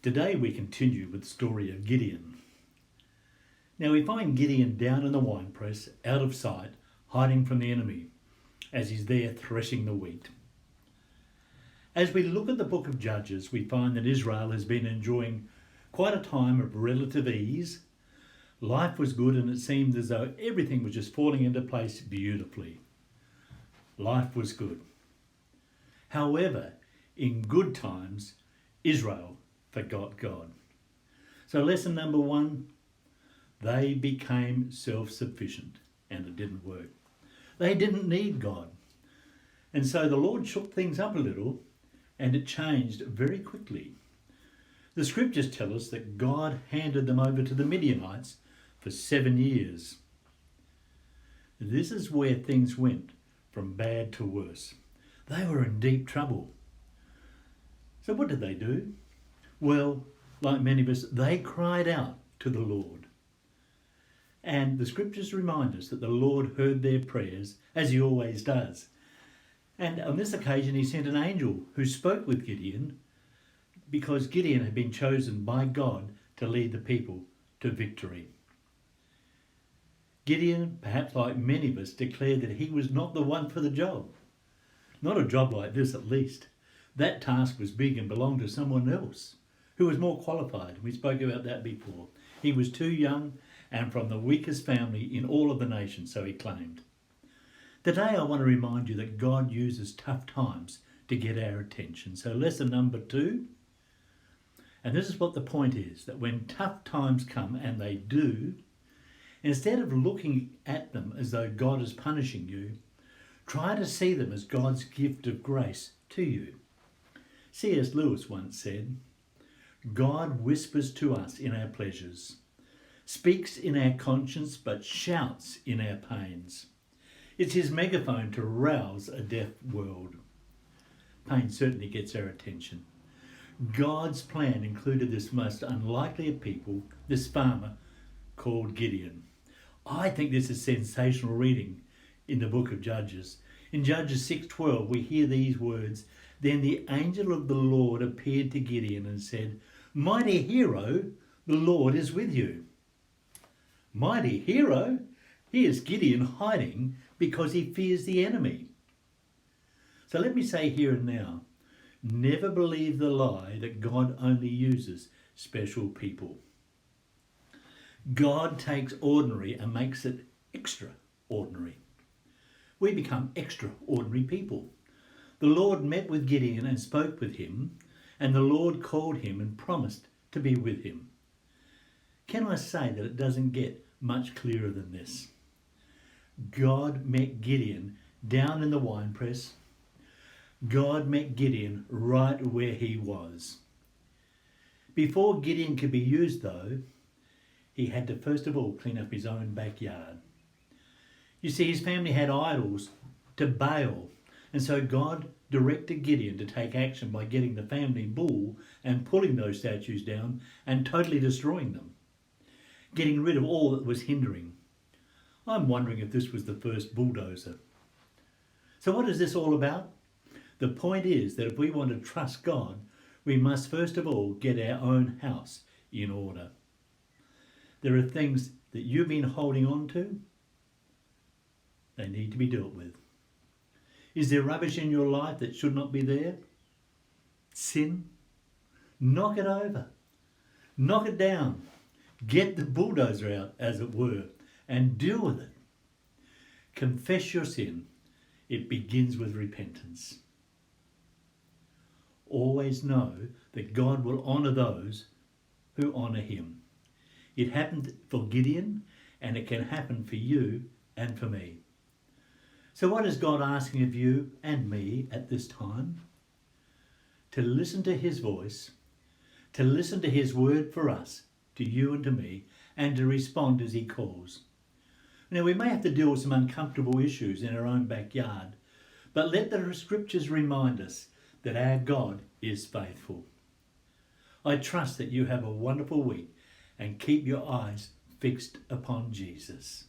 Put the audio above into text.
Today we continue with the story of Gideon. Now we find Gideon down in the winepress, out of sight, hiding from the enemy, as he's there threshing the wheat. As we look at the book of Judges, we find that Israel has been enjoying quite a time of relative ease. Life was good and it seemed as though everything was just falling into place beautifully. Life was good. However, in good times, Israel forgot God. So lesson number 1, they became self-sufficient and it didn't work. They didn't need God. And so the Lord shook things up a little and it changed very quickly. The scriptures tell us that God handed them over to the Midianites for 7 years. This is where things went from bad to worse. They were in deep trouble. So what did they do? Well, like many of us, they cried out to the Lord. And the scriptures remind us that the Lord heard their prayers, as he always does. And on this occasion, he sent an angel who spoke with Gideon, because Gideon had been chosen by God to lead the people to victory. Gideon, perhaps like many of us, declared that he was not the one for the job. Not a job like this, at least. That task was big and belonged to someone else who was more qualified. We spoke about that before. He was too young and from the weakest family in all of the nation, so he claimed. Today I want to remind you that God uses tough times to get our attention. So lesson number 2, and this is what the point is, that when tough times come, and they do, instead of looking at them as though God is punishing you, try to see them as God's gift of grace to you. C.S. Lewis once said, God whispers to us in our pleasures, speaks in our conscience, but shouts in our pains. It's his megaphone to rouse a deaf world. Pain certainly gets our attention. God's plan included this most unlikely of people, this farmer called Gideon. I think this is sensational reading in the book of Judges. In Judges 6:12, we hear these words, Then the angel of the Lord appeared to Gideon and said, Mighty hero, the Lord is with you. Mighty hero? Here's Gideon hiding because he fears the enemy. So let me say here and now, never believe the lie that God only uses special people. God takes ordinary and makes it extraordinary. We become extraordinary people. The Lord met with Gideon and spoke with him, and the Lord called him and promised to be with him. Can I say that it doesn't get much clearer than this? God met Gideon down in the winepress. God met Gideon right where he was. Before Gideon could be used, though, he had to first of all clean up his own backyard. You see, his family had idols to Baal, and so God directed Gideon to take action by getting the family bull and pulling those statues down and totally destroying them, getting rid of all that was hindering. I'm wondering if this was the first bulldozer. So what is this all about? The point is that if we want to trust God, we must first of all get our own house in order. There are things that you've been holding on to. They need to be dealt with. Is there rubbish in your life that should not be there? Sin? Knock it over. Knock it down. Get the bulldozer out, as it were, and deal with it. Confess your sin. It begins with repentance. Always know that God will honour those who honour him. It happened for Gideon, and it can happen for you and for me. So what is God asking of you and me at this time? To listen to his voice, to listen to his word for us, to you and to me, and to respond as he calls. Now, we may have to deal with some uncomfortable issues in our own backyard, but let the scriptures remind us that our God is faithful. I trust that you have a wonderful week and keep your eyes fixed upon Jesus.